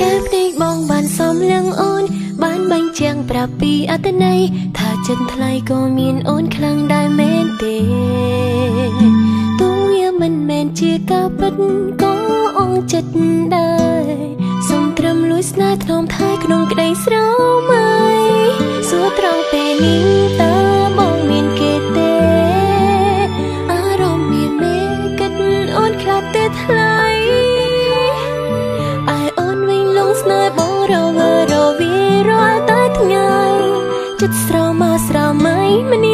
កែភ្នែកបងបានសំលឹងអូនបានបាញ់ជាងប្រាប់ពីអត្តន័យថាចិត្តថ្លៃក៏មានអូនខ្លាំងដែរមែនទេទោះវាមិនមែនជាការពិតក៏អងចិត្តដែរសុំត្រឹមលួចស្នេហ៍ថ្នមថែក្នុងក្តីស្រមៃសួរត្រង់ពេលនេះតើបងមានគេទេអារម្មណ៍មានមេគិតអូនខ្លាចទេថ្លៃស្នេហ៍បងរវើរវារាល់តែថ្ងៃចិត្តស្រមោស្រមៃម្នាក់